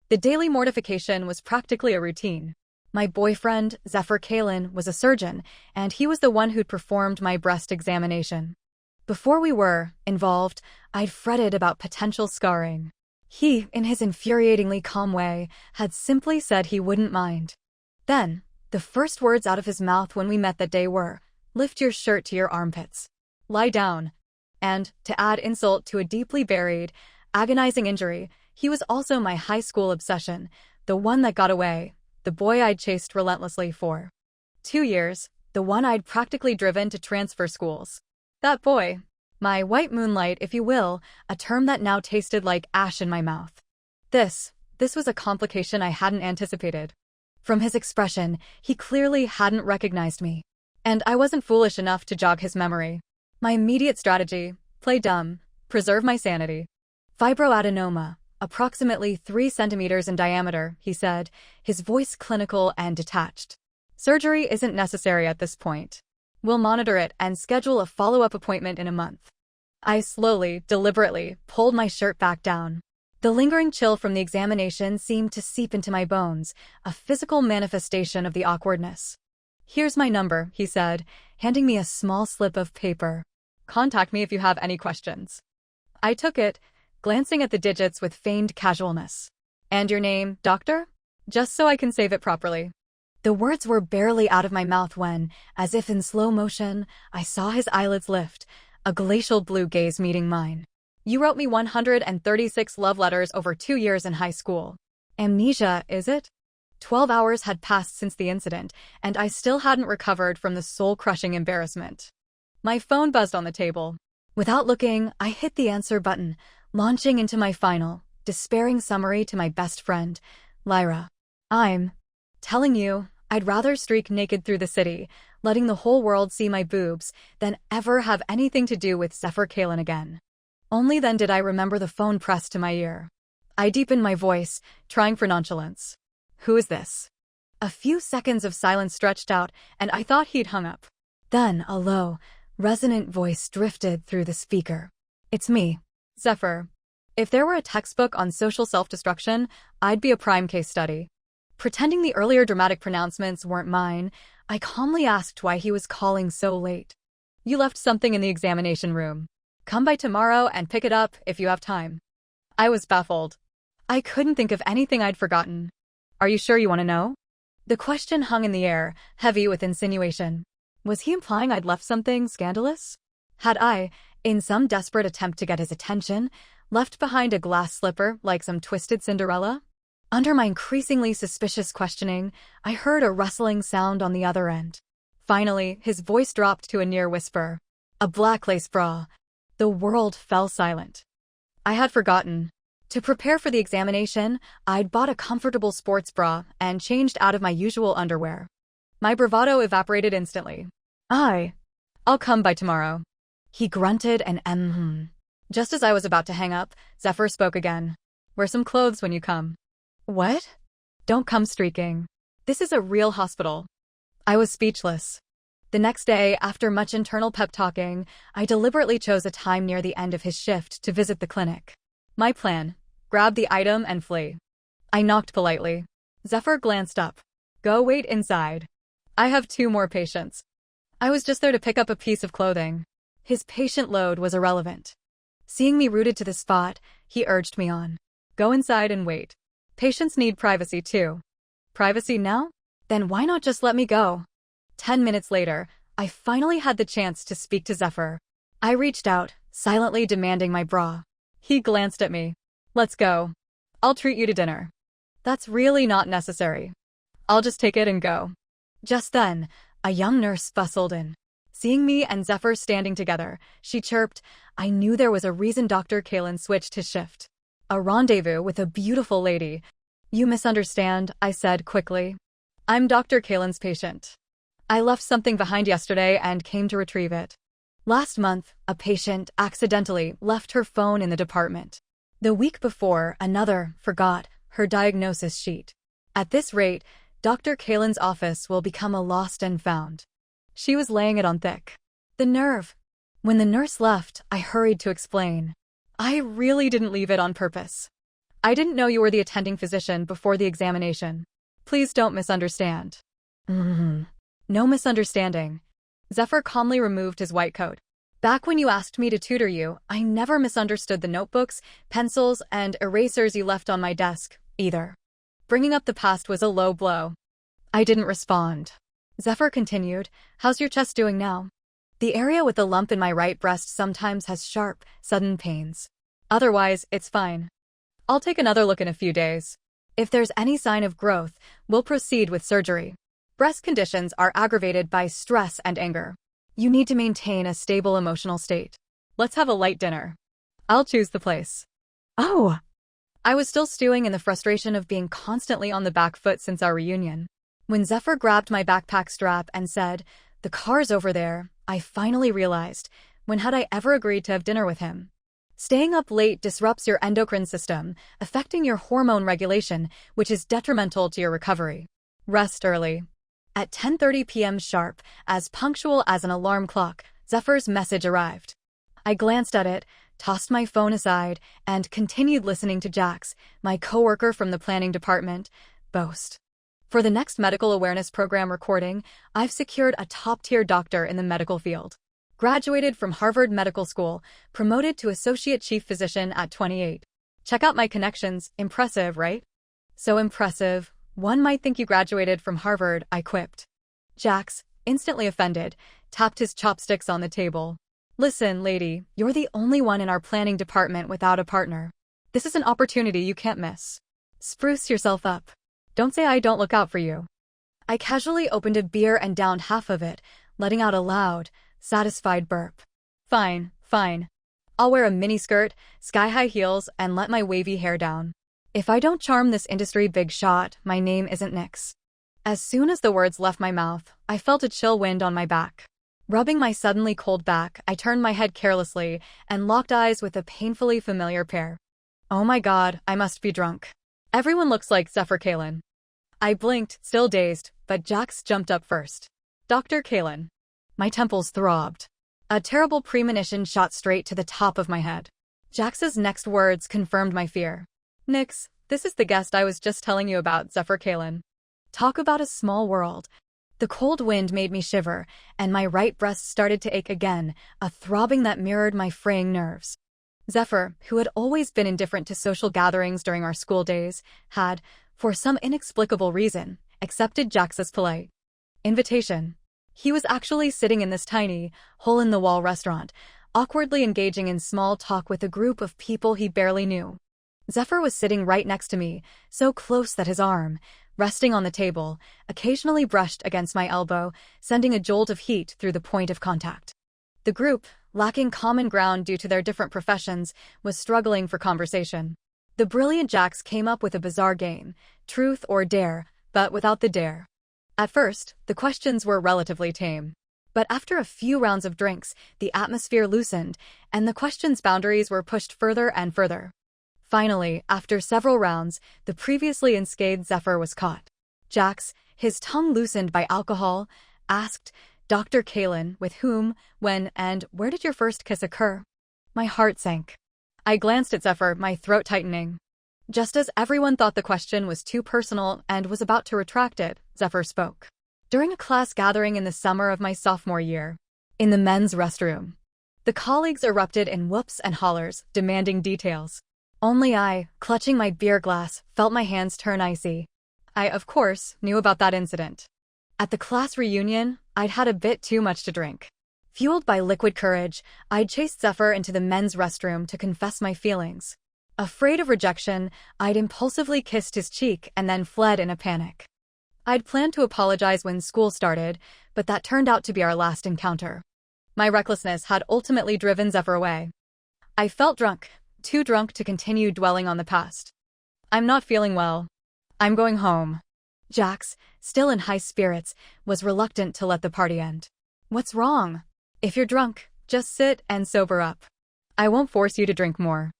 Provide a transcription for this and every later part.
The daily mortification was practically a routine. My boyfriend, Zephyr Kaelen, was a surgeon, and he was the one who'd performed my breast examination. Before we were involved, I'd fretted about potential scarring. He, in his infuriatingly calm way, had simply said he wouldn't mind. Then, the first words out of his mouth when we met that day were, "Lift your shirt to your armpits. Lie down." And, to add insult to a deeply buried, agonizing injury, he was also my high school obsession, the one that got away, the boy I'd chased relentlessly for 2 years, the one I'd practically driven to transfer schools. That boy. My white moonlight, if you will, a term that now tasted like ash in my mouth. This was a complication I hadn't anticipated. From his expression, he clearly hadn't recognized me. And I wasn't foolish enough to jog his memory. My immediate strategy: play dumb, preserve my sanity. Fibroadenoma, approximately 3 centimeters in diameter, he said, his voice clinical and detached. Surgery isn't necessary at this point. We'll monitor it and schedule a follow-up appointment in a month. I slowly, deliberately, pulled my shirt back down. The lingering chill from the examination seemed to seep into my bones, a physical manifestation of the awkwardness. "Here's my number," he said, handing me a small slip of paper. "Contact me if you have any questions." I took it, glancing at the digits with feigned casualness. "And your name, doctor? Just so I can save it properly." The words were barely out of my mouth when, as if in slow motion, I saw his eyelids lift, a glacial blue gaze meeting mine. "You wrote me 136 love letters over 2 years in high school. Amnesia, is it?" 12 hours had passed since the incident, and I still hadn't recovered from the soul-crushing embarrassment. My phone buzzed on the table. Without looking, I hit the answer button, launching into my final, despairing summary to my best friend, Lyra. "I'm telling you, I'd rather streak naked through the city, letting the whole world see my boobs, than ever have anything to do with Zephyr Kaelen again." Only then did I remember the phone pressed to my ear. I deepened my voice, trying for nonchalance. "Who is this?" A few seconds of silence stretched out, and I thought he'd hung up. Then a low, resonant voice drifted through the speaker. "It's me, Zephyr. If there were a textbook on social self-destruction, I'd be a prime case study." Pretending the earlier dramatic pronouncements weren't mine, I calmly asked why he was calling so late. "You left something in the examination room. Come by tomorrow and pick it up if you have time." I was baffled. I couldn't think of anything I'd forgotten. "Are you sure you want to know?" The question hung in the air, heavy with insinuation. Was he implying I'd left something scandalous? Had I, in some desperate attempt to get his attention, left behind a glass slipper like some twisted Cinderella? Under my increasingly suspicious questioning, I heard a rustling sound on the other end. Finally, his voice dropped to a near whisper. "A black lace bra." The world fell silent. I had forgotten. To prepare for the examination, I'd bought a comfortable sports bra and changed out of my usual underwear. My bravado evaporated instantly. "I'll come by tomorrow." He grunted and Just as I was about to hang up, Zephyr spoke again. "Wear some clothes when you come." "What?" "Don't come streaking. This is a real hospital." I was speechless. The next day, after much internal pep-talking, I deliberately chose a time near the end of his shift to visit the clinic. My plan: grab the item and flee. I knocked politely. Zephyr glanced up. "Go wait inside. I have 2 more patients." I was just there to pick up a piece of clothing. His patient load was irrelevant. Seeing me rooted to the spot, he urged me on. "Go inside and wait. Patients need privacy too." "Privacy now? Then why not just let me go?" 10 minutes later, I finally had the chance to speak to Zephyr. I reached out, silently demanding my bra. He glanced at me. "Let's go. I'll treat you to dinner." "That's really not necessary. I'll just take it and go." Just then, a young nurse bustled in. Seeing me and Zephyr standing together, she chirped, "I knew there was a reason Dr. Kaelen switched his shift. A rendezvous with a beautiful lady." "You misunderstand," I said quickly. "I'm Dr. Kaelen's patient. I left something behind yesterday and came to retrieve it." Last month, a patient accidentally left her phone in the department. The week before, another forgot her diagnosis sheet. At this rate, Dr. Kaelen's office will become a lost and found. She was laying it on thick. The nerve. When the nurse left, I hurried to explain. "I really didn't leave it on purpose. I didn't know you were the attending physician before the examination. Please don't misunderstand. No misunderstanding. Zephyr calmly removed his white coat. Back when you asked me to tutor you, I never misunderstood the notebooks, pencils, and erasers you left on my desk, either. Bringing up the past was a low blow. I didn't respond. Zephyr continued, how's your chest doing now? The area with the lump in my right breast sometimes has sharp, sudden pains. Otherwise, it's fine. I'll take another look in a few days. If there's any sign of growth, we'll proceed with surgery. Breast conditions are aggravated by stress and anger. You need to maintain a stable emotional state. Let's have a light dinner. I'll choose the place. Oh! I was still stewing in the frustration of being constantly on the back foot since our reunion. When Zephyr grabbed my backpack strap and said, the car's over there, I finally realized, when had I ever agreed to have dinner with him? Staying up late disrupts your endocrine system, affecting your hormone regulation, which is detrimental to your recovery. Rest early. At 10:30 p.m. sharp, as punctual as an alarm clock, Zephyr's message arrived. I glanced at it, tossed my phone aside, and continued listening to Jax, my coworker from the planning department, boast. For the next medical awareness program recording, I've secured a top-tier doctor in the medical field. Graduated from Harvard Medical School, promoted to associate chief physician at 28. Check out my connections, impressive, right? So impressive. One might think you graduated from Harvard, I quipped. Jax, instantly offended, tapped his chopsticks on the table. Listen, lady, you're the only one in our planning department without a partner. This is an opportunity you can't miss. Spruce yourself up. Don't say I don't look out for you. I casually opened a beer and downed half of it, letting out a loud, satisfied burp. Fine, fine. I'll wear a miniskirt, sky-high heels, and let my wavy hair down. If I don't charm this industry big shot, my name isn't Nix. As soon as the words left my mouth, I felt a chill wind on my back. Rubbing my suddenly cold back, I turned my head carelessly and locked eyes with a painfully familiar pair. Oh my god, I must be drunk. Everyone looks like Zephyr Kaelen. I blinked, still dazed, but Jax jumped up first. Dr. Kaelen. My temples throbbed. A terrible premonition shot straight to the top of my head. Jax's next words confirmed my fear. Nix, this is the guest I was just telling you about, Zephyr Kaelen. Talk about a small world. The cold wind made me shiver, and my right breast started to ache again, a throbbing that mirrored my fraying nerves. Zephyr, who had always been indifferent to social gatherings during our school days, had, for some inexplicable reason, accepted Jax's polite invitation. He was actually sitting in this tiny, hole-in-the-wall restaurant, awkwardly engaging in small talk with a group of people he barely knew. Zephyr was sitting right next to me, so close that his arm, resting on the table, occasionally brushed against my elbow, sending a jolt of heat through the point of contact. The group, lacking common ground due to their different professions, was struggling for conversation. The brilliant Jax came up with a bizarre game, truth or dare, but without the dare. At first, the questions were relatively tame. But after a few rounds of drinks, the atmosphere loosened, and the questions' boundaries were pushed further and further. Finally, after several rounds, the previously unscathed Zephyr was caught. Jax, his tongue loosened by alcohol, asked, Dr. Kaelen, with whom, when, and where did your first kiss occur? My heart sank. I glanced at Zephyr, my throat tightening. Just as everyone thought the question was too personal and was about to retract it, Zephyr spoke. During a class gathering in the summer of my sophomore year. In the men's restroom. The colleagues erupted in whoops and hollers, demanding details. Only I, clutching my beer glass, felt my hands turn icy. I, of course, knew about that incident. At the class reunion, I'd had a bit too much to drink. Fueled by liquid courage, I'd chased Zephyr into the men's restroom to confess my feelings. Afraid of rejection, I'd impulsively kissed his cheek and then fled in a panic. I'd planned to apologize when school started, but that turned out to be our last encounter. My recklessness had ultimately driven Zephyr away. I felt drunk, too drunk to continue dwelling on the past. I'm not feeling well. I'm going home. Jax, still in high spirits, was reluctant to let the party end. What's wrong? If you're drunk, just sit and sober up. I won't force you to drink more.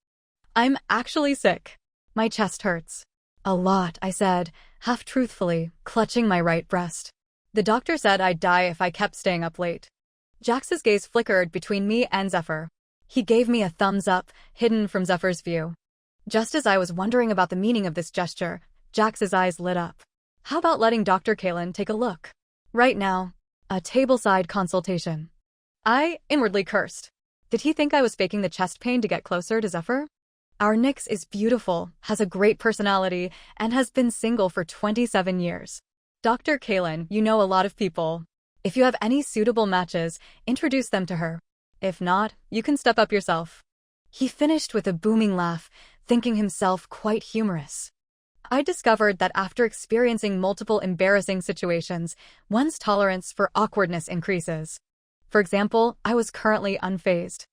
I'm actually sick. My chest hurts. A lot, I said, half-truthfully, clutching my right breast. The doctor said I'd die if I kept staying up late. Jax's gaze flickered between me and Zephyr. He gave me a thumbs up, hidden from Zephyr's view. Just as I was wondering about the meaning of this gesture, Jax's eyes lit up. How about letting Dr. Kaelen take a look? Right now. A tableside consultation. I inwardly cursed. Did he think I was faking the chest pain to get closer to Zephyr? Our Nyx is beautiful, has a great personality, and has been single for 27 years. Dr. Kaelen, you know a lot of people. If you have any suitable matches, introduce them to her. If not, you can step up yourself. He finished with a booming laugh, thinking himself quite humorous. I discovered that after experiencing multiple embarrassing situations, one's tolerance for awkwardness increases. For example, I was currently unfazed.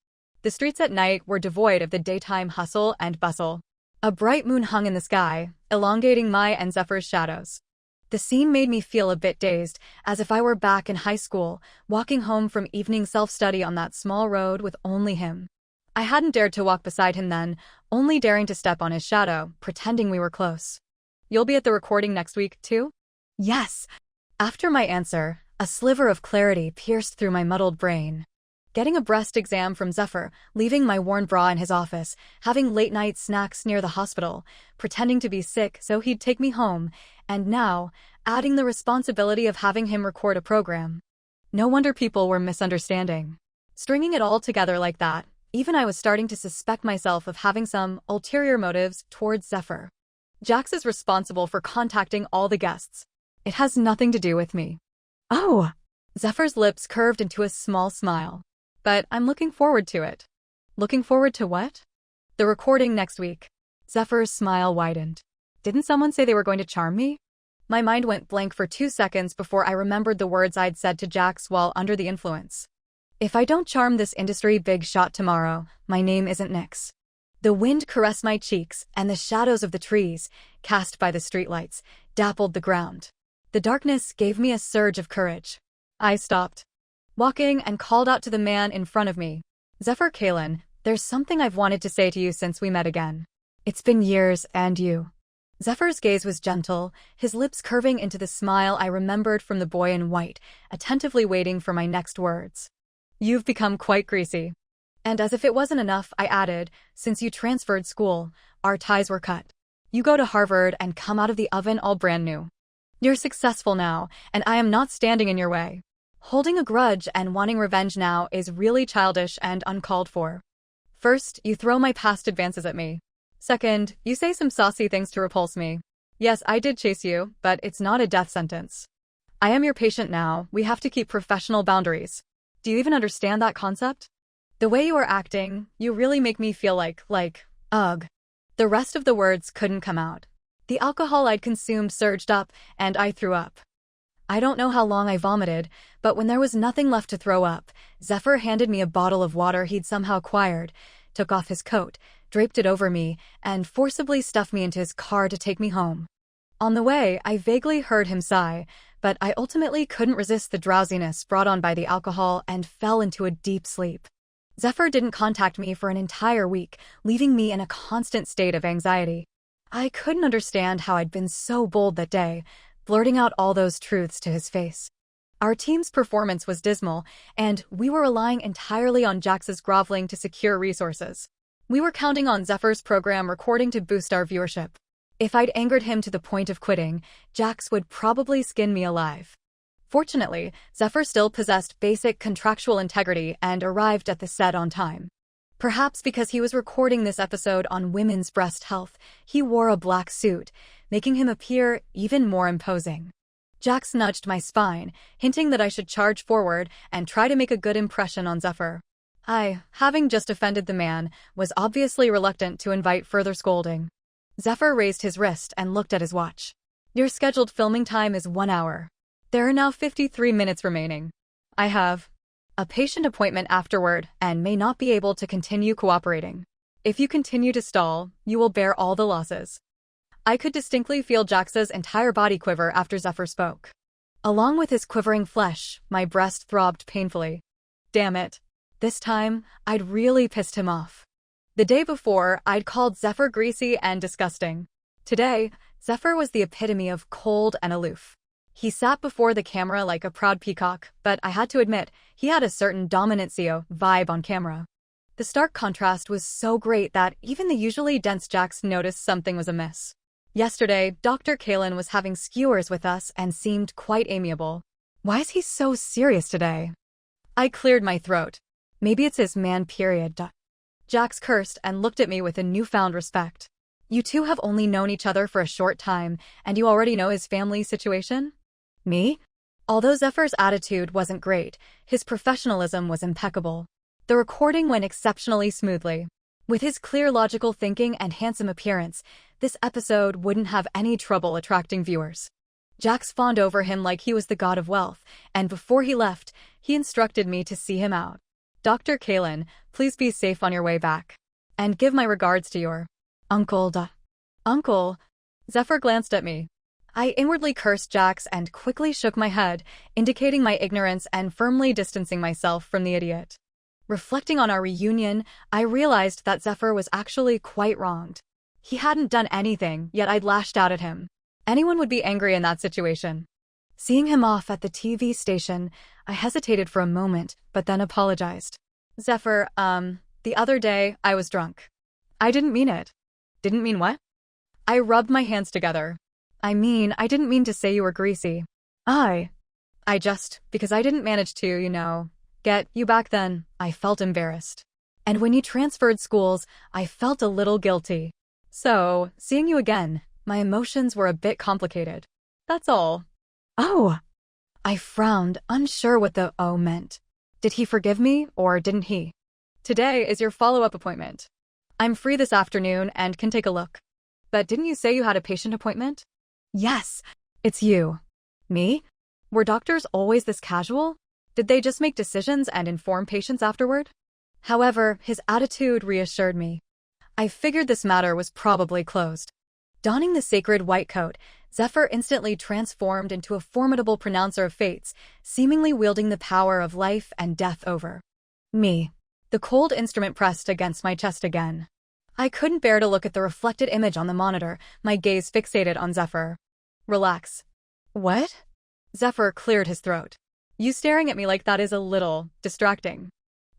The streets at night were devoid of the daytime hustle and bustle. A bright moon hung in the sky, elongating my and Zephyr's shadows. The scene made me feel a bit dazed, as if I were back in high school, walking home from evening self-study on that small road with only him. I hadn't dared to walk beside him then, only daring to step on his shadow, pretending we were close. You'll be at the recording next week, too? Yes. After my answer, a sliver of clarity pierced through my muddled brain. Getting a breast exam from Zephyr, leaving my worn bra in his office, having late-night snacks near the hospital, pretending to be sick so he'd take me home, and now, adding the responsibility of having him record a program. No wonder people were misunderstanding. Stringing it all together like that, even I was starting to suspect myself of having some ulterior motives towards Zephyr. Jax is responsible for contacting all the guests. It has nothing to do with me. Oh! Zephyr's lips curved into a small smile. But I'm looking forward to it. Looking forward to what? The recording next week. Zephyr's smile widened. Didn't someone say they were going to charm me? My mind went blank for 2 seconds before I remembered the words I'd said to Jax while under the influence. If I don't charm this industry big shot tomorrow, my name isn't Nyx. The wind caressed my cheeks, and the shadows of the trees, cast by the streetlights, dappled the ground. The darkness gave me a surge of courage. I stopped walking and called out to the man in front of me. Zephyr Kaelen, there's something I've wanted to say to you since we met again. It's been years, and you. Zephyr's gaze was gentle, his lips curving into the smile I remembered from the boy in white, attentively waiting for my next words. You've become quite greasy. And as if it wasn't enough, I added, since you transferred school, our ties were cut. You go to Harvard and come out of the oven all brand new. You're successful now, and I am not standing in your way. Holding a grudge and wanting revenge now is really childish and uncalled for. First, you throw my past advances at me. Second, you say some saucy things to repulse me. Yes, I did chase you, but it's not a death sentence. I am your patient now, we have to keep professional boundaries. Do you even understand that concept? The way you are acting, you really make me feel like, ugh. The rest of the words couldn't come out. The alcohol I'd consumed surged up, and I threw up. I don't know how long I vomited, but when there was nothing left to throw up, Zephyr handed me a bottle of water he'd somehow acquired, took off his coat, draped it over me, and forcibly stuffed me into his car to take me home. On the way, I vaguely heard him sigh, but I ultimately couldn't resist the drowsiness brought on by the alcohol and fell into a deep sleep. Zephyr didn't contact me for an entire week, leaving me in a constant state of anxiety. I couldn't understand how I'd been so bold that day, blurting out all those truths to his face. Our team's performance was dismal, and we were relying entirely on Jax's groveling to secure resources. We were counting on Zephyr's program recording to boost our viewership. If I'd angered him to the point of quitting, Jax would probably skin me alive. Fortunately, Zephyr still possessed basic contractual integrity and arrived at the set on time. Perhaps because he was recording this episode on women's breast health, he wore a black suit, making him appear even more imposing. Jax nudged my spine, hinting that I should charge forward and try to make a good impression on Zephyr. I, having just offended the man, was obviously reluctant to invite further scolding. Zephyr raised his wrist and looked at his watch. Your scheduled filming time is 1 hour. There are now 53 minutes remaining. I have a patient appointment afterward and may not be able to continue cooperating. If you continue to stall, you will bear all the losses. I could distinctly feel Jax's entire body quiver after Zephyr spoke. Along with his quivering flesh, my breast throbbed painfully. Damn it. This time, I'd really pissed him off. The day before, I'd called Zephyr greasy and disgusting. Today, Zephyr was the epitome of cold and aloof. He sat before the camera like a proud peacock, but I had to admit, he had a certain dominant CEO vibe on camera. The stark contrast was so great that even the usually dense Jax noticed something was amiss. Yesterday, Dr. Kaelen was having skewers with us and seemed quite amiable. Why is he so serious today? I cleared my throat. Maybe it's his man period. Jax cursed and looked at me with a newfound respect. You two have only known each other for a short time, and you already know his family situation? Me? Although Zephyr's attitude wasn't great, his professionalism was impeccable. The recording went exceptionally smoothly. With his clear logical thinking and handsome appearance, this episode wouldn't have any trouble attracting viewers. Jax fawned over him like he was the god of wealth, and before he left, he instructed me to see him out. Dr. Kaelen, please be safe on your way back. And give my regards to your uncle. Uncle? Zephyr glanced at me. I inwardly cursed Jax and quickly shook my head, indicating my ignorance and firmly distancing myself from the idiot. Reflecting on our reunion, I realized that Zephyr was actually quite wronged. He hadn't done anything, yet I'd lashed out at him. Anyone would be angry in that situation. Seeing him off at the TV station, I hesitated for a moment, but then apologized. Zephyr, the other day, I was drunk. I didn't mean it. Didn't mean what? I rubbed my hands together. I didn't mean to say you were greasy. Because I didn't manage to, get you back then, I felt embarrassed. And when you transferred schools, I felt a little guilty. So, seeing you again, my emotions were a bit complicated. That's all. Oh! I frowned, unsure what the "oh" meant. Did he forgive me, or didn't he? Today is your follow-up appointment. I'm free this afternoon and can take a look. But didn't you say you had a patient appointment? Yes, it's you. Me? Were doctors always this casual? Did they just make decisions and inform patients afterward? However, his attitude reassured me. I figured this matter was probably closed. Donning the sacred white coat, Zephyr instantly transformed into a formidable pronouncer of fates, seemingly wielding the power of life and death over me. The cold instrument pressed against my chest again. I couldn't bear to look at the reflected image on the monitor, my gaze fixated on Zephyr. Relax. What? Zephyr cleared his throat. You staring at me like that is a little distracting.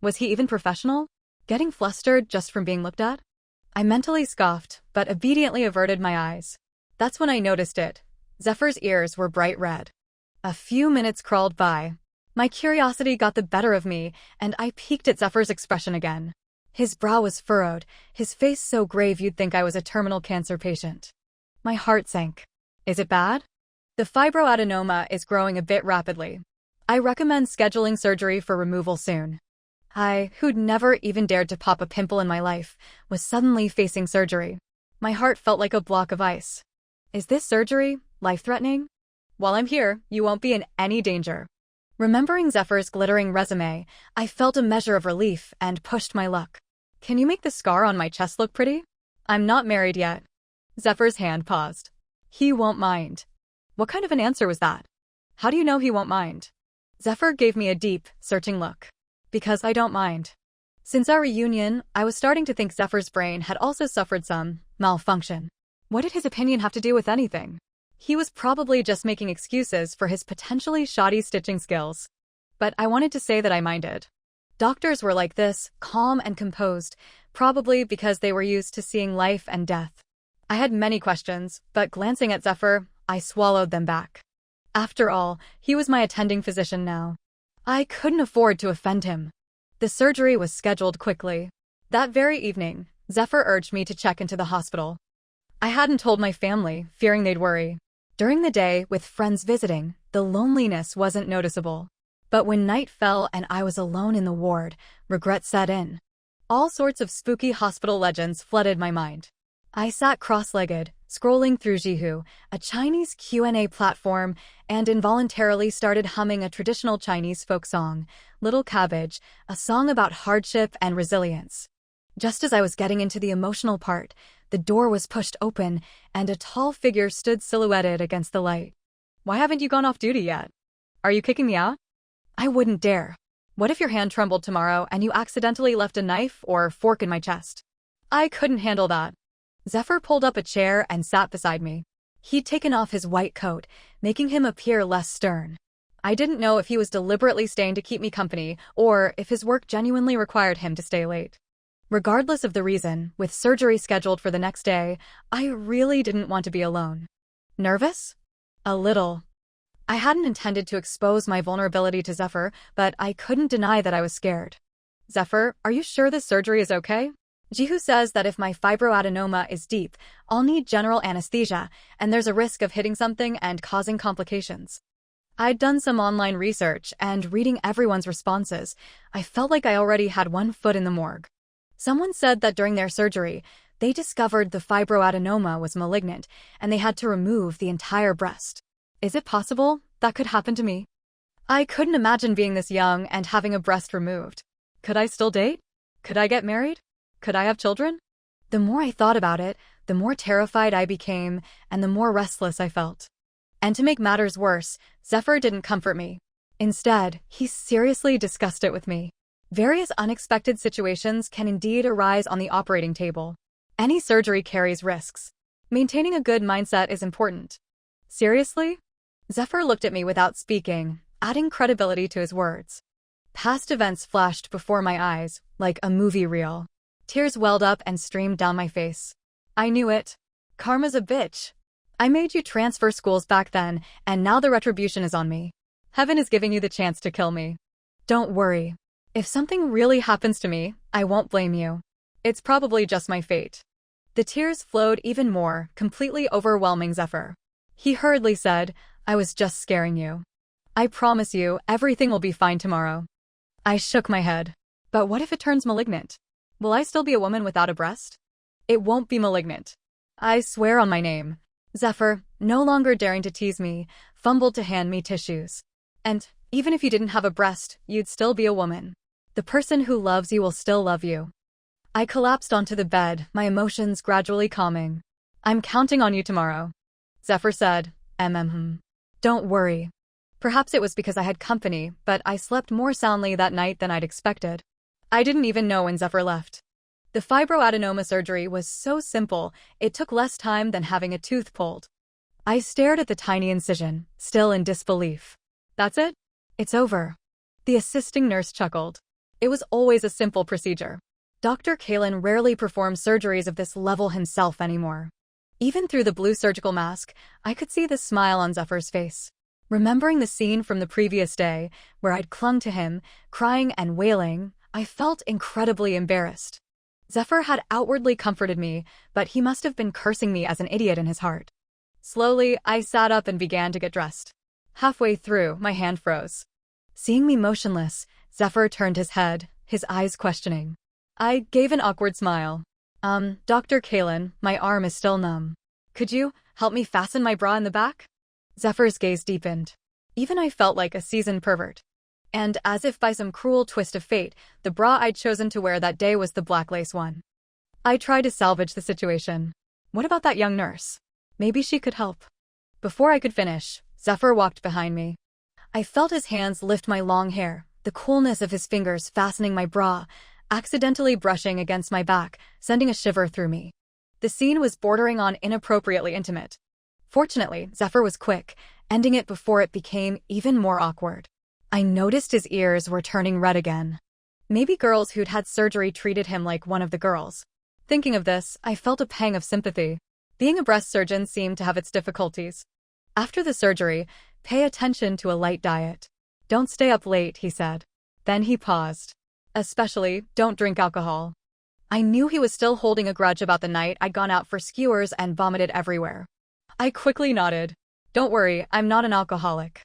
Was he even professional? Getting flustered just from being looked at? I mentally scoffed, but obediently averted my eyes. That's when I noticed it. Zephyr's ears were bright red. A few minutes crawled by. My curiosity got the better of me, and I peeked at Zephyr's expression again. His brow was furrowed, his face so grave you'd think I was a terminal cancer patient. My heart sank. Is it bad? The fibroadenoma is growing a bit rapidly. I recommend scheduling surgery for removal soon. I, who'd never even dared to pop a pimple in my life, was suddenly facing surgery. My heart felt like a block of ice. Is this surgery life-threatening? While I'm here, you won't be in any danger. Remembering Zephyr's glittering resume, I felt a measure of relief and pushed my luck. Can you make the scar on my chest look pretty? I'm not married yet. Zephyr's hand paused. He won't mind. What kind of an answer was that? How do you know he won't mind? Zephyr gave me a deep, searching look. Because I don't mind. Since our reunion, I was starting to think Zephyr's brain had also suffered some malfunction. What did his opinion have to do with anything? He was probably just making excuses for his potentially shoddy stitching skills. But I wanted to say that I minded. Doctors were like this, calm and composed, probably because they were used to seeing life and death. I had many questions, but glancing at Zephyr, I swallowed them back. After all, he was my attending physician now. I couldn't afford to offend him. The surgery was scheduled quickly. That very evening, Zephyr urged me to check into the hospital. I hadn't told my family, fearing they'd worry. During the day, with friends visiting, the loneliness wasn't noticeable. But when night fell and I was alone in the ward, regret set in. All sorts of spooky hospital legends flooded my mind. I sat cross-legged, scrolling through Jihu, a Chinese Q&A platform, and involuntarily started humming a traditional Chinese folk song, Little Cabbage, a song about hardship and resilience. Just as I was getting into the emotional part, the door was pushed open, and a tall figure stood silhouetted against the light. Why haven't you gone off duty yet? Are you kicking me out? I wouldn't dare. What if your hand trembled tomorrow and you accidentally left a knife or fork in my chest? I couldn't handle that. Zephyr pulled up a chair and sat beside me. He'd taken off his white coat, making him appear less stern. I didn't know if he was deliberately staying to keep me company or if his work genuinely required him to stay late. Regardless of the reason, with surgery scheduled for the next day, I really didn't want to be alone. Nervous? A little. I hadn't intended to expose my vulnerability to Zephyr, but I couldn't deny that I was scared. Zephyr, are you sure this surgery is okay? Jihu says that if my fibroadenoma is deep, I'll need general anesthesia, and there's a risk of hitting something and causing complications. I'd done some online research, and reading everyone's responses, I felt like I already had one foot in the morgue. Someone said that during their surgery, they discovered the fibroadenoma was malignant, and they had to remove the entire breast. Is it possible that could happen to me? I couldn't imagine being this young and having a breast removed. Could I still date? Could I get married? Could I have children? The more I thought about it, the more terrified I became, and the more restless I felt. And to make matters worse, Zephyr didn't comfort me. Instead, he seriously discussed it with me. Various unexpected situations can indeed arise on the operating table. Any surgery carries risks. Maintaining a good mindset is important. Seriously? Zephyr looked at me without speaking, adding credibility to his words. Past events flashed before my eyes, like a movie reel. Tears welled up and streamed down my face. I knew it. Karma's a bitch. I made you transfer schools back then, and now the retribution is on me. Heaven is giving you the chance to kill me. Don't worry. If something really happens to me, I won't blame you. It's probably just my fate. The tears flowed even more, completely overwhelming Zephyr. He hurriedly said, I was just scaring you. I promise you, everything will be fine tomorrow. I shook my head. But what if it turns malignant? Will I still be a woman without a breast? It won't be malignant. I swear on my name. Zephyr, no longer daring to tease me, fumbled to hand me tissues. And even if you didn't have a breast, you'd still be a woman. The person who loves you will still love you. I collapsed onto the bed, my emotions gradually calming. I'm counting on you tomorrow. Zephyr said, Don't worry. Perhaps it was because I had company, but I slept more soundly that night than I'd expected. I didn't even know when Zephyr left. The fibroadenoma surgery was so simple, it took less time than having a tooth pulled. I stared at the tiny incision, still in disbelief. That's it? It's over. The assisting nurse chuckled. It was always a simple procedure. Dr. Kaelen rarely performs surgeries of this level himself anymore. Even through the blue surgical mask, I could see the smile on Zephyr's face. Remembering the scene from the previous day, where I'd clung to him, crying and wailing, I felt incredibly embarrassed. Zephyr had outwardly comforted me, but he must have been cursing me as an idiot in his heart. Slowly, I sat up and began to get dressed. Halfway through, my hand froze. Seeing me motionless, Zephyr turned his head, his eyes questioning. I gave an awkward smile. Dr. Kaelen, my arm is still numb. Could you help me fasten my bra in the back? Zephyr's gaze deepened. Even I felt like a seasoned pervert. And as if by some cruel twist of fate, the bra I'd chosen to wear that day was the black lace one. I tried to salvage the situation. What about that young nurse? Maybe she could help. Before I could finish, Zephyr walked behind me. I felt his hands lift my long hair, the coolness of his fingers fastening my bra, accidentally brushing against my back, sending a shiver through me. The scene was bordering on inappropriately intimate. Fortunately, Zephyr was quick, ending it before it became even more awkward. I noticed his ears were turning red again. Maybe girls who'd had surgery treated him like one of the girls. Thinking of this, I felt a pang of sympathy. Being a breast surgeon seemed to have its difficulties. After the surgery, pay attention to a light diet. Don't stay up late, he said. Then he paused. Especially, don't drink alcohol. I knew he was still holding a grudge about the night I'd gone out for skewers and vomited everywhere. I quickly nodded. Don't worry, I'm not an alcoholic.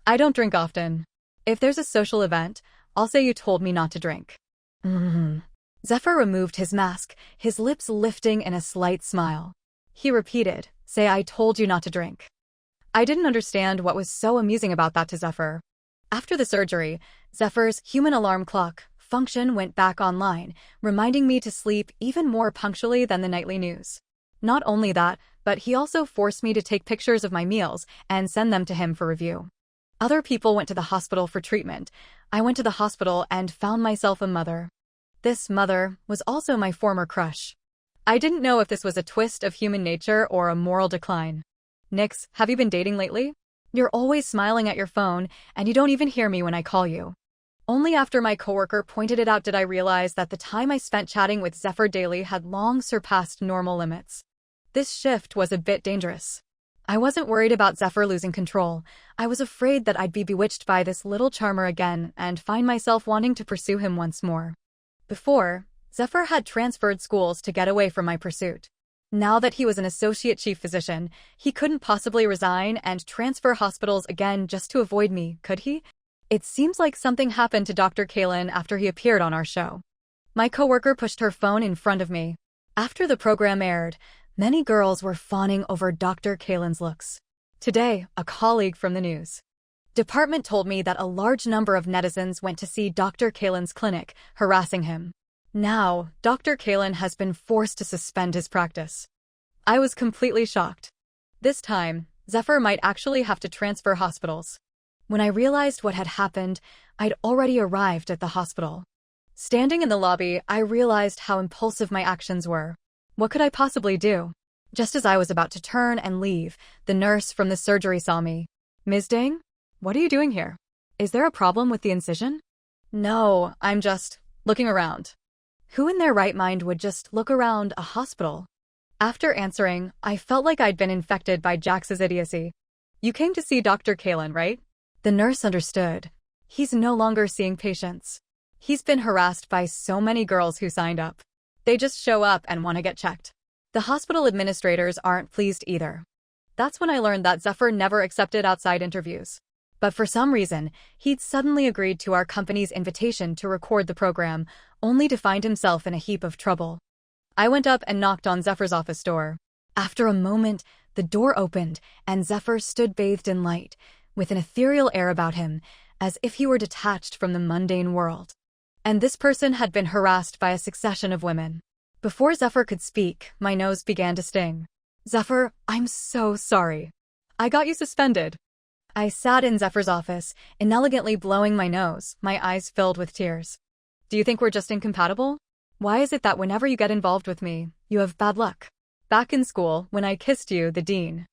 I don't drink often. If there's a social event, I'll say you told me not to drink. Zephyr removed his mask, his lips lifting in a slight smile. He repeated, say I told you not to drink. I didn't understand what was so amusing about that to Zephyr. After the surgery, Zephyr's human alarm clock function went back online, reminding me to sleep even more punctually than the nightly news. Not only that, but he also forced me to take pictures of my meals and send them to him for review. Other people went to the hospital for treatment. I went to the hospital and found myself a mother. This mother was also my former crush. I didn't know if this was a twist of human nature or a moral decline. Nix, have you been dating lately? You're always smiling at your phone, and you don't even hear me when I call you. Only after my coworker pointed it out did I realize that the time I spent chatting with Zephyr daily had long surpassed normal limits. This shift was a bit dangerous. I wasn't worried about Zephyr losing control. I was afraid that I'd be bewitched by this little charmer again and find myself wanting to pursue him once more. Before, Zephyr had transferred schools to get away from my pursuit. Now that he was an associate chief physician, he couldn't possibly resign and transfer hospitals again just to avoid me, could he? It seems like something happened to Dr. Kaelen after he appeared on our show. My coworker pushed her phone in front of me. After the program aired, many girls were fawning over Dr. Kaelen's looks. Today, a colleague from the news department told me that a large number of netizens went to see Dr. Kaelen's clinic, harassing him. Now, Dr. Kaelen has been forced to suspend his practice. I was completely shocked. This time, Zephyr might actually have to transfer hospitals. When I realized what had happened, I'd already arrived at the hospital. Standing in the lobby, I realized how impulsive my actions were. What could I possibly do? Just as I was about to turn and leave, the nurse from the surgery saw me. "Ms. Deng? What are you doing here? Is there a problem with the incision?" "No, I'm just looking around." Who in their right mind would just look around a hospital? After answering, I felt like I'd been infected by Jax's idiocy. "You came to see Dr. Kaelen, right?" The nurse understood. He's no longer seeing patients. He's been harassed by so many girls who signed up. They just show up and want to get checked. The hospital administrators aren't pleased either. That's when I learned that Zephyr never accepted outside interviews. But for some reason, he'd suddenly agreed to our company's invitation to record the program, only to find himself in a heap of trouble. I went up and knocked on Zephyr's office door. After a moment, the door opened, and Zephyr stood bathed in light, with an ethereal air about him, as if he were detached from the mundane world. And this person had been harassed by a succession of women. Before Zephyr could speak, my nose began to sting. "Zephyr, I'm so sorry. I got you suspended." I sat in Zephyr's office, inelegantly blowing my nose, my eyes filled with tears. "Do you think we're just incompatible? Why is it that whenever you get involved with me, you have bad luck? Back in school, when I kissed you, the dean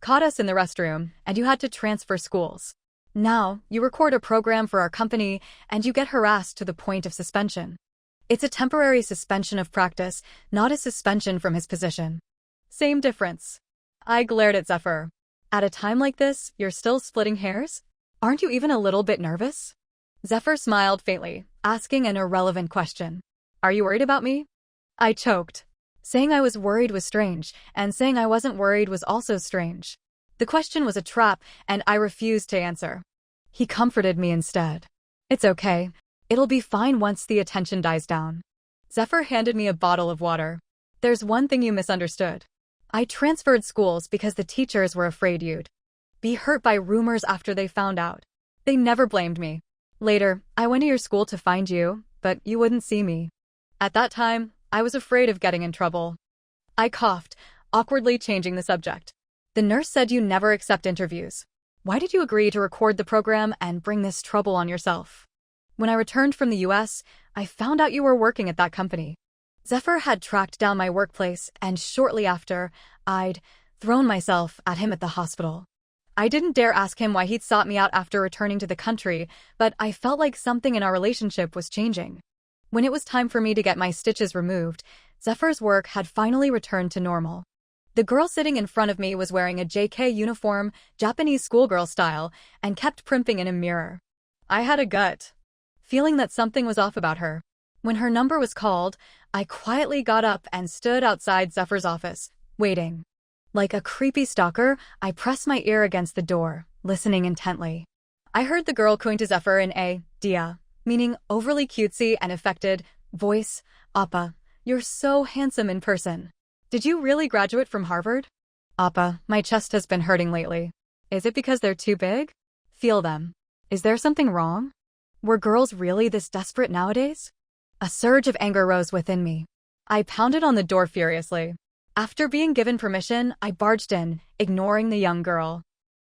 caught us in the restroom, and you had to transfer schools. Now, you record a program for our company, and you get harassed to the point of suspension. It's a temporary suspension of practice, not a suspension from his position. Same difference." I glared at Zephyr. "At a time like this, you're still splitting hairs? Aren't you even a little bit nervous?" Zephyr smiled faintly, asking an irrelevant question. "Are you worried about me?" I choked. Saying I was worried was strange, and saying I wasn't worried was also strange. The question was a trap, and I refused to answer. He comforted me instead. "It's okay. It'll be fine once the attention dies down." Zephyr handed me a bottle of water. "There's one thing you misunderstood. I transferred schools because the teachers were afraid you'd be hurt by rumors after they found out. They never blamed me. Later, I went to your school to find you, but you wouldn't see me. At that time, I was afraid of getting in trouble." I coughed, awkwardly changing the subject. "The nurse said you never accept interviews. Why did you agree to record the program and bring this trouble on yourself? When I returned from the US, I found out you were working at that company." Zephyr had tracked down my workplace, and shortly after, I'd thrown myself at him at the hospital. I didn't dare ask him why he'd sought me out after returning to the country, but I felt like something in our relationship was changing. When it was time for me to get my stitches removed, Zephyr's work had finally returned to normal. The girl sitting in front of me was wearing a JK uniform, Japanese schoolgirl style, and kept primping in a mirror. I had a gut feeling that something was off about her. When her number was called, I quietly got up and stood outside Zephyr's office, waiting. Like a creepy stalker, I pressed my ear against the door, listening intently. I heard the girl cooing to Zephyr in a dia, meaning overly cutesy and affected, voice. "Appa, you're so handsome in person. Did you really graduate from Harvard?" "Appa, my chest has been hurting lately." "Is it because they're too big?" "Feel them." "Is there something wrong? Were girls really this desperate nowadays?" A surge of anger rose within me. I pounded on the door furiously. After being given permission, I barged in, ignoring the young girl,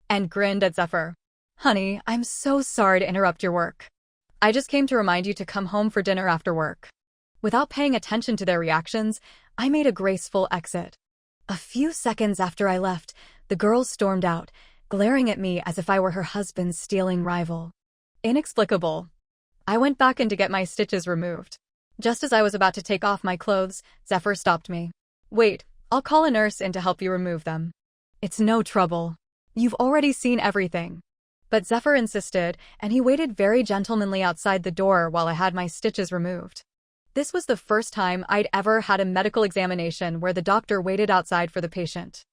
and grinned at Zephyr. "Honey, I'm so sorry to interrupt your work. I just came to remind you to come home for dinner after work." Without paying attention to their reactions, I made a graceful exit. A few seconds after I left, the girl stormed out, glaring at me as if I were her husband's stealing rival. Inexplicable. I went back in to get my stitches removed. Just as I was about to take off my clothes, Zephyr stopped me. Wait, I'll call a nurse in to help you remove them. It's no trouble. You've already seen everything. But Zephyr insisted, and he waited very gentlemanly outside the door while I had my stitches removed. This was the first time I'd ever had a medical examination where the doctor waited outside for the patient.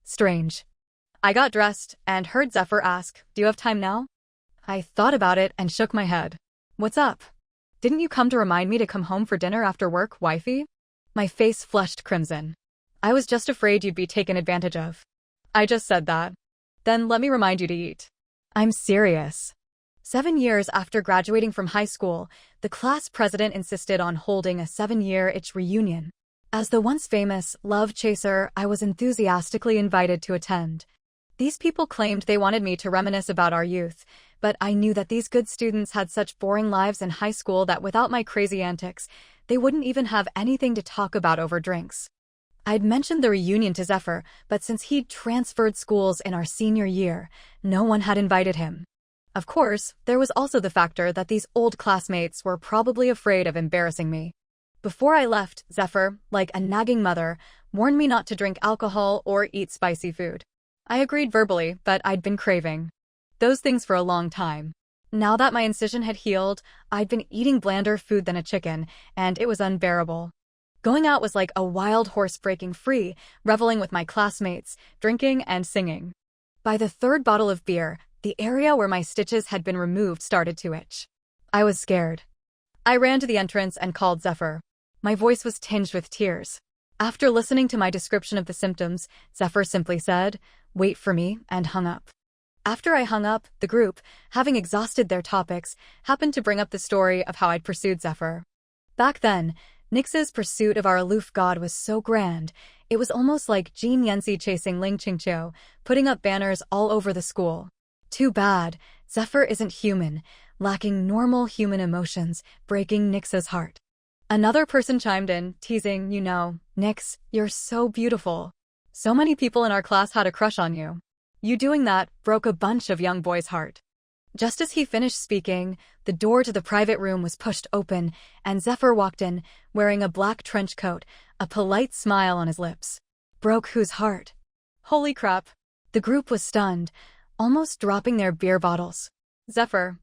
Strange. I got dressed and heard Zephyr ask, "Do you have time now?" I thought about it and shook my head. "What's up? Didn't you come to remind me to come home for dinner after work, wifey?" My face flushed crimson. "I was just afraid you'd be taken advantage of." "I just said that. Then let me remind you to eat." "I'm serious." 7 years after graduating from high school, the class president insisted on holding a 7-year-itch reunion. As the once famous love chaser, I was enthusiastically invited to attend. These people claimed they wanted me to reminisce about our youth, but I knew that these good students had such boring lives in high school that without my crazy antics, they wouldn't even have anything to talk about over drinks. I'd mentioned the reunion to Zephyr, but since he'd transferred schools in our senior year, no one had invited him. Of course, there was also the factor that these old classmates were probably afraid of embarrassing me. Before I left, Zephyr, like a nagging mother, warned me not to drink alcohol or eat spicy food. I agreed verbally, but I'd been craving those things for a long time. Now that my incision had healed, I'd been eating blander food than a chicken, and it was unbearable. Going out was like a wild horse breaking free, reveling with my classmates, drinking and singing. By the third bottle of beer, the area where my stitches had been removed started to itch. I was scared. I ran to the entrance and called Zephyr. My voice was tinged with tears. After listening to my description of the symptoms, Zephyr simply said, "Wait for me," and hung up. After I hung up, the group, having exhausted their topics, happened to bring up the story of how I'd pursued Zephyr. Back then, Nix's pursuit of our aloof god was so grand, it was almost like Jean Yancy chasing Ling Qingqiu, putting up banners all over the school. Too bad, Zephyr isn't human, lacking normal human emotions, breaking Nix's heart. Another person chimed in, teasing, "Nix, you're so beautiful. So many people in our class had a crush on you. You doing that broke a bunch of young boys' heart." Just as he finished speaking, the door to the private room was pushed open, and Zephyr walked in, wearing a black trench coat, a polite smile on his lips. Broke whose heart? Holy crap. The group was stunned, almost dropping their beer bottles. Zephyr,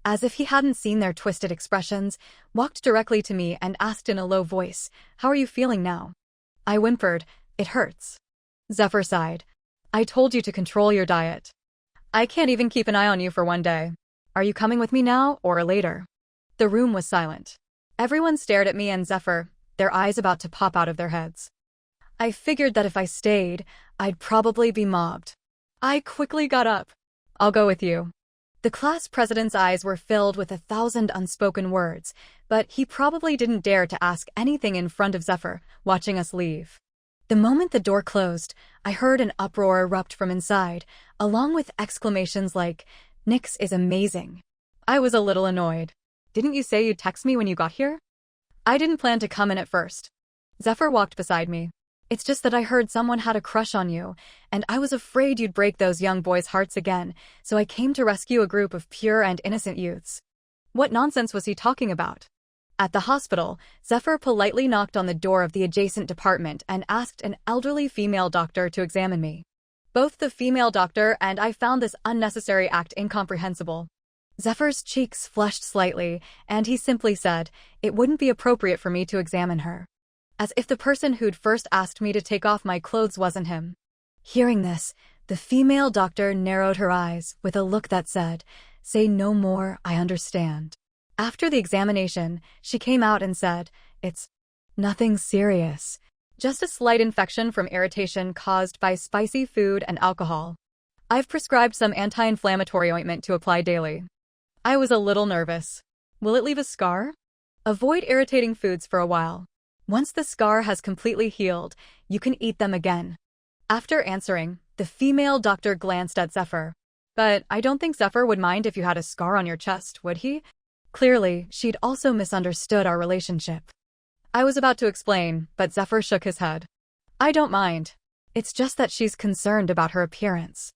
as if he hadn't seen their twisted expressions, walked directly to me and asked in a low voice, "How are you feeling now?" I whimpered, "It hurts." Zephyr sighed. "I told you to control your diet. I can't even keep an eye on you for one day. Are you coming with me now or later?" The room was silent. Everyone stared at me and Zephyr, their eyes about to pop out of their heads. I figured that if I stayed, I'd probably be mobbed. I quickly got up. "I'll go with you." The class president's eyes were filled with 1,000 unspoken words, but he probably didn't dare to ask anything in front of Zephyr, watching us leave. The moment the door closed, I heard an uproar erupt from inside, along with exclamations like, "Nix is amazing." I was a little annoyed. "Didn't you say you'd text me when you got here?" "I didn't plan to come in at first." Zephyr walked beside me. "It's just that I heard someone had a crush on you, and I was afraid you'd break those young boys' hearts again, so I came to rescue a group of pure and innocent youths." What nonsense was he talking about? At the hospital, Zephyr politely knocked on the door of the adjacent department and asked an elderly female doctor to examine me. Both the female doctor and I found this unnecessary act incomprehensible. Zephyr's cheeks flushed slightly, and he simply said, "It wouldn't be appropriate for me to examine her." As if the person who'd first asked me to take off my clothes wasn't him. Hearing this, the female doctor narrowed her eyes with a look that said, "Say no more, I understand." After the examination, she came out and said, "It's nothing serious. Just a slight infection from irritation caused by spicy food and alcohol. I've prescribed some anti-inflammatory ointment to apply daily." I was a little nervous. Will it leave a scar? Avoid irritating foods for a while. Once the scar has completely healed, you can eat them again. After answering, the female doctor glanced at Zephyr. "But I don't think Zephyr would mind if you had a scar on your chest, would he?" Clearly, she'd also misunderstood our relationship. I was about to explain, but Zephyr shook his head. "I don't mind. It's just that she's concerned about her appearance.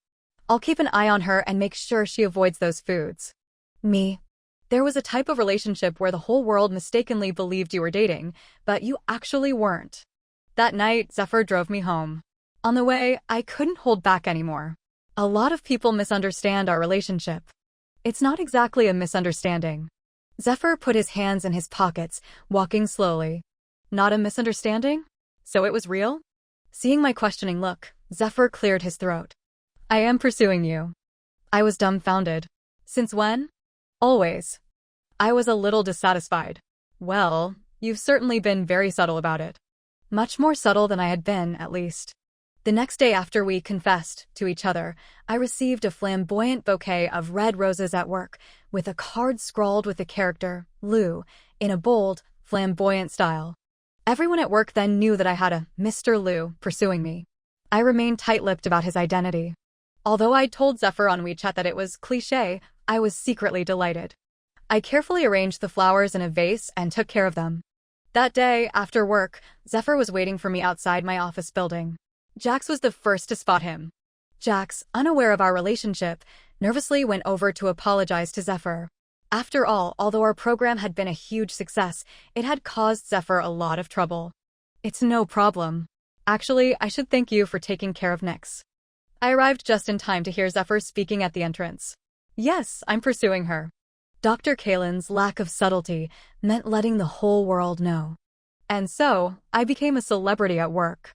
I'll keep an eye on her and make sure she avoids those foods." Me? There was a type of relationship where the whole world mistakenly believed you were dating, but you actually weren't. That night, Zephyr drove me home. On the way, I couldn't hold back anymore. A lot of people misunderstand our relationship. It's not exactly a misunderstanding. Zephyr put his hands in his pockets, walking slowly. Not a misunderstanding? So it was real? Seeing my questioning look, Zephyr cleared his throat. I am pursuing you. I was dumbfounded. Since when? Always. I was a little dissatisfied. Well, you've certainly been very subtle about it. Much more subtle than I had been, at least. The next day after we confessed to each other, I received a flamboyant bouquet of red roses at work, with a card scrawled with the character, Lou, in a bold, flamboyant style. Everyone at work then knew that I had a Mr. Lou pursuing me. I remained tight-lipped about his identity. Although I'd told Zephyr on WeChat that it was cliché, I was secretly delighted. I carefully arranged the flowers in a vase and took care of them. That day, after work, Zephyr was waiting for me outside my office building. Jax was the first to spot him. Jax, unaware of our relationship, nervously went over to apologize to Zephyr. After all, although our program had been a huge success, it had caused Zephyr a lot of trouble. It's no problem. Actually, I should thank you for taking care of Nyx. I arrived just in time to hear Zephyr speaking at the entrance. Yes, I'm pursuing her. Dr. Kaelen's lack of subtlety meant letting the whole world know. And so, I became a celebrity at work.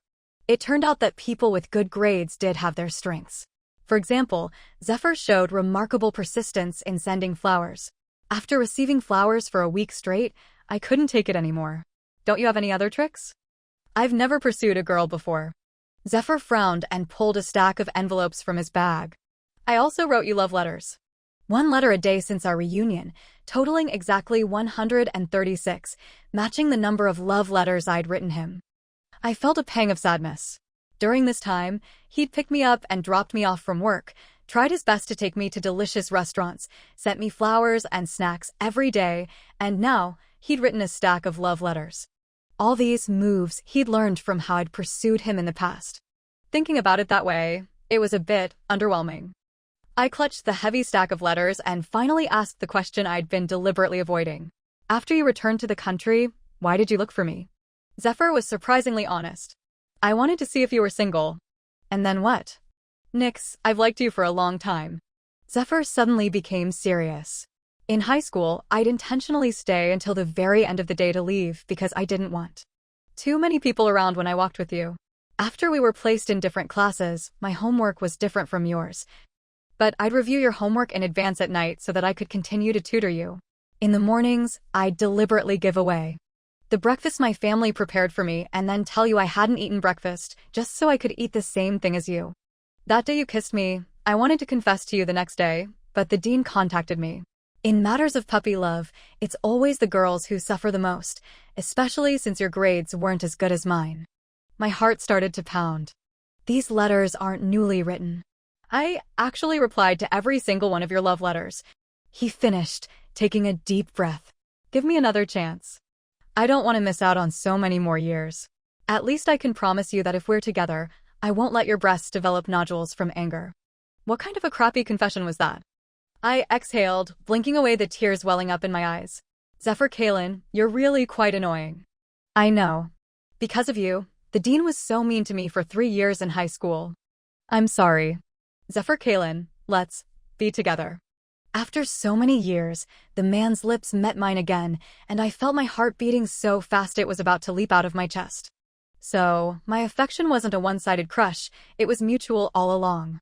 It turned out that people with good grades did have their strengths. For example, Zephyr showed remarkable persistence in sending flowers. After receiving flowers for a week straight, I couldn't take it anymore. Don't you have any other tricks? I've never pursued a girl before. Zephyr frowned and pulled a stack of envelopes from his bag. I also wrote you love letters. 1 letter a day since our reunion, totaling exactly 136, matching the number of love letters I'd written him. I felt a pang of sadness. During this time, he'd picked me up and dropped me off from work, tried his best to take me to delicious restaurants, sent me flowers and snacks every day, and now he'd written a stack of love letters. All these moves he'd learned from how I'd pursued him in the past. Thinking about it that way, it was a bit underwhelming. I clutched the heavy stack of letters and finally asked the question I'd been deliberately avoiding. After you returned to the country, why did you look for me? Zephyr was surprisingly honest. I wanted to see if you were single. And then what? Nyx, I've liked you for a long time. Zephyr suddenly became serious. In high school, I'd intentionally stay until the very end of the day to leave because I didn't want too many people around when I walked with you. After we were placed in different classes, my homework was different from yours. But I'd review your homework in advance at night so that I could continue to tutor you. In the mornings, I'd deliberately give away the breakfast my family prepared for me and then tell you I hadn't eaten breakfast just so I could eat the same thing as you. That day you kissed me, I wanted to confess to you the next day, but the dean contacted me. In matters of puppy love, it's always the girls who suffer the most, especially since your grades weren't as good as mine. My heart started to pound. These letters aren't newly written. I actually replied to every single one of your love letters. He finished, taking a deep breath. Give me another chance. I don't want to miss out on so many more years. At least I can promise you that if we're together, I won't let your breasts develop nodules from anger. What kind of a crappy confession was that? I exhaled, blinking away the tears welling up in my eyes. Zephyr Kaelen, you're really quite annoying. I know. Because of you, the dean was so mean to me for 3 years in high school. I'm sorry. Zephyr Kaelen, let's be together. After so many years, the man's lips met mine again, and I felt my heart beating so fast it was about to leap out of my chest. So, my affection wasn't a one-sided crush, it was mutual all along.